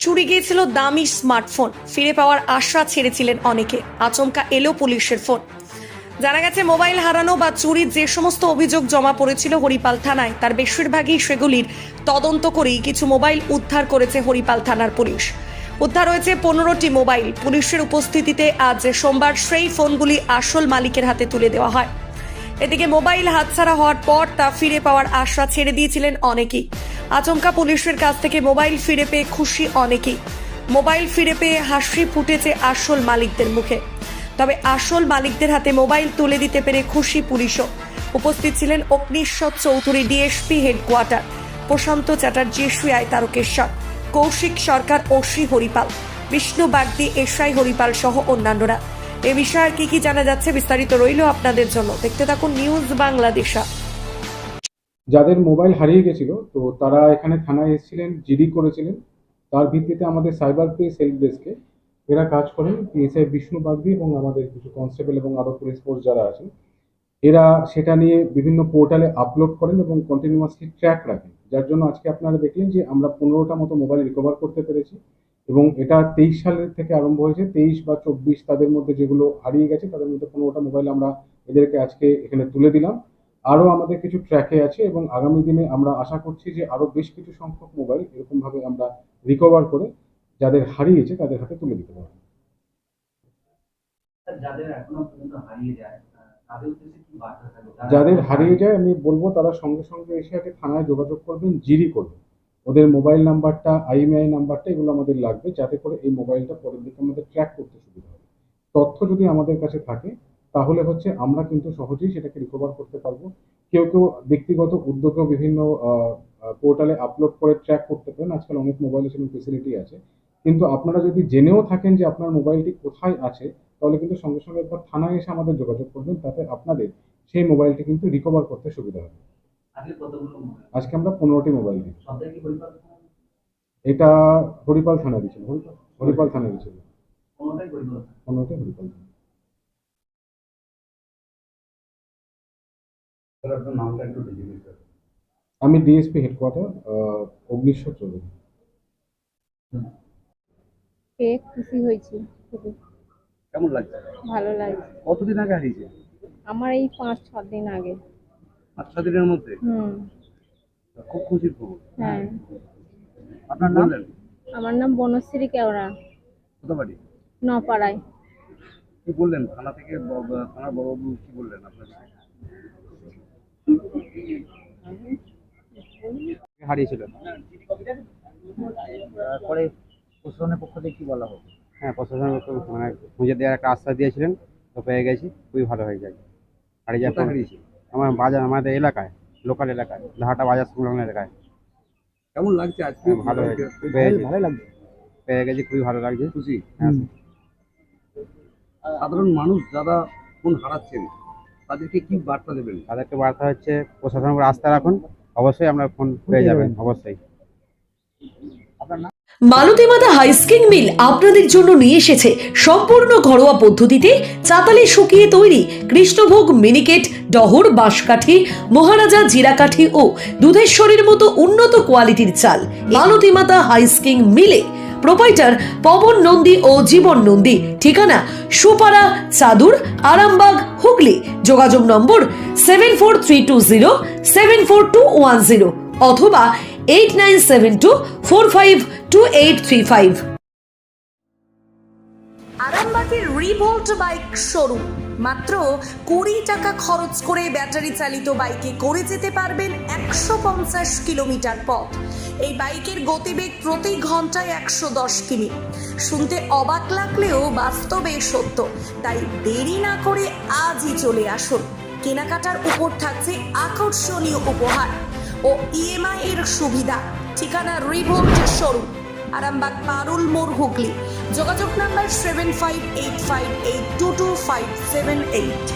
চুরি গিয়েছিল দামি স্মার্টফোন, ফিরে পাওয়ার আশা ছেড়েছিলেন অনেকে। আচমকা এলো পুলিশের ফোন। জানা গেছে মোবাইল হারানো বা চুরির যে সমস্ত অভিযোগ জমা পড়েছিল হরিপাল থানায়, তার বেশিরভাগই সেগুলির তদন্ত করেই কিছু মোবাইল উদ্ধার করেছে হরিপাল থানার পুলিশ। উদ্ধার হয়েছে 15টি মোবাইল। পুলিশের উপস্থিতিতে আজ সোমবার সেই ফোনগুলি আসল মালিকের হাতে তুলে দেওয়া হয়। এদিকে মোবাইল হাতছাড়া হওয়ার পর তা ফিরে পাওয়ার আশা ছেড়ে দিয়েছিলেন অনেকেই। আচমকা পুলিশের কাছ থেকে মোবাইল ফিরে পেয়ে খুশি অনেকেই। মোবাইল ফিরে পেয়ে হাসি ফুটেছে আসল মালিকদের মুখে। তবে আসল মালিকদের হাতে মোবাইল তুলে দিতে পেরে খুশি পুলিশও। উপস্থিত ছিলেন অগ্নিশ্বর চৌধুরী ডিএসপি হেডকোয়ার্টার, প্রশান্ত চ্যাটার্জি সিআই তারকেশ্বর, কৌশিক সরকার ওসি হরিপাল, বিষ্ণু বাগদি এসআই হরিপাল সহ অন্যান্যরা। এ বিষয়ে কি জানা যাচ্ছে বিস্তারিত রইল আপনাদের জন্য। দেখতে থাকুন নিউজ বাংলাদেশা। যাদের মোবাইল হারিয়ে গেছিল তো তারা এখানে থানায় এসেছিলেন, জিডি করেছিলেন। তার ভিত্তিতে আমাদের সাইবার পেস হেল্প ডেস্কে এরা কাজ করেন। পিএসআই বিষ্ণু বাগদি এবং আমাদের কিছু কনস্টেবল এবং আরও পুলিশ ফোর্স যারা আছেন, এরা সেটা নিয়ে বিভিন্ন পোর্টালে আপলোড করেন এবং কন্টিনিউয়াসলি ট্র্যাক রাখেন। যার জন্য আজকে আপনারা দেখলেন যে আমরা 15টা মতো মোবাইল রিকভার করতে পেরেছি। এবং এটা 23 সালের থেকে আরম্ভ হয়েছে। 23 বা 24 তাদের মধ্যে যেগুলো হারিয়ে গেছে তাদের মধ্যে 15টা মোবাইল আমরা এদেরকে আজকে এখানে তুলে দিলাম। আরও আমাদের কিছু ট্র্যাকে আছে এবং আগামী দিনে আমরা আশা করছি যে আরও বেশ কিছু সংখ্যক মোবাইল এরকমভাবে আমরা রিকভার করে যাদের হারিয়েছে তাদের হাতে তুলে দিতে পারবো। যাদের হারিয়ে যায় আমি বলবো তারা সঙ্গে সঙ্গে এসে থানায় যোগাযোগ করবেন, জিডি করবেন। ওদের মোবাইল নাম্বারটা, আইএমআই নাম্বারটা এগুলো আমাদের লাগবে, যাতে করে এই মোবাইলটা পরের দিকে আমাদের ট্র্যাক করতে সুবিধা হবে। তথ্য যদি আমাদের কাছে থাকে তাহলে আমরা কিন্তু সহজেই সেটাকে রিকভার করতে পারবো। কেউ কেউ ব্যক্তিগত উদ্যোগেও বিভিন্ন পোর্টালে আপলোড করে ট্র্যাক করতে পারেন। আজকাল অনেক মোবাইলের সেরকম ফেসিলিটি আছে। কিন্তু আপনারা যদি জেনেও থাকেন যে আপনার মোবাইলটি কোথায় আছে, তাহলে কিন্তু সঙ্গে সঙ্গে একবার থানায় এসে আমাদের যোগাযোগ করবেন, তাতে আপনাদের সেই মোবাইলটি কিন্তু রিকভার করতে সুবিধা হবে। আজকে আমরা 15টি মোবাইল দিই। এটা হরিপাল থানারই ছিল। হরিপাল থানারই ছিল। 15টি হরিপাল থানা। আমি ডিএসপি হেডকোয়ার্টার অগ্নিশ্বর চৌধুরী। খুশি হয়েছি খুবই। কেমন লাগছে? ভালো লাগছে। কতদিন আগে হারিয়েছে? আমার এই 5-6 দিন আগে। 5-6 দিনের মধ্যে? খুব খুশির খবর। হ্যাঁ। আপনার নাম? আমার নাম বনশ্রী কেওড়া। কোথা বাড়ি? নপাড়ায়। কি বললেন থানা থেকে? থানার বড়বাবু কি বললেন আপনাকে? হারিয়েছিলেন পরে প্রশাসনের পক্ষ থেকে কি বলা হবে? হ্যাঁ, প্রশাসনের পক্ষ মানে খুঁজে দেওয়ার একটা আশ্বাস দিয়েছিলেন, তো পেয়ে গেছি। খুবই ভালো হয়ে যায়। হারিয়ে যাওয়া হারিয়েছি আমার বাজার, আমাদের এলাকায়, লোকাল এলাকায়, ধাহাটা বাজার সংলগ্ন এলাকায়। কেমন লাগছে আজকে? ভালো হয়েছে, ভালো লাগছে, পেয়ে গেছি, খুবই ভালো লাগছে, খুশি। হ্যাঁ। সাধারণ মানুষ যারা ফোন হারাচ্ছেন তাদেরকে কি বার্তা দেবেন? তাদেরকে বার্তা হচ্ছে প্রশাসনের উপর আস্থা রাখুন, অবশ্যই আপনার ফোন পেয়ে যাবেন, অবশ্যই। মালতী মাতা হাইস্কিং মিল আপনাদের জন্য নিয়ে এসেছে সম্পূর্ণ ঘরোয়া পদ্ধতিতে চাতালে শুকিয়ে তৈরি কৃষ্ণভোগ মিনিকেট, ডহর, বাঁশকাঠি, মহারাজা জিরাকাঠি ও দুধেশ্বরীর মতো উন্নত কোয়ালিটির চাল। মালতী মাতা হাইস্কিং মিলে প্রোপাইটার পবন নন্দী ও জীবন নন্দী। ঠিকানা সুপারা, চাদুর, আরামবাগ, হুগলি। যোগাযোগ নম্বর 7432074210 অথবা 8972452835। আরামবাগের রিভোল্ট বাইক শোরুম। মাত্র 20 টাকা খরচ করে ব্যাটারি চালিত বাইকে করে যেতে পারবেন 150 কিলোমিটার পথ। এই বাইকের গতিবেগ প্রতি ঘন্টায় 110 কিমি। শুনতে অবাক লাগলেও বাস্তবে সত্য। তাই দেরি না করে আজই চলে আসুন। কেনাকাটার উপর থাকছে আকর্ষণীয় উপহার ও ইএমআই এর সুবিধা। ঠিকানা রিভোল্ট শোরুম, আরামবাগ, পারুল মোড়, হুগলি। যোগাযোগ নাম্বার 7585822578।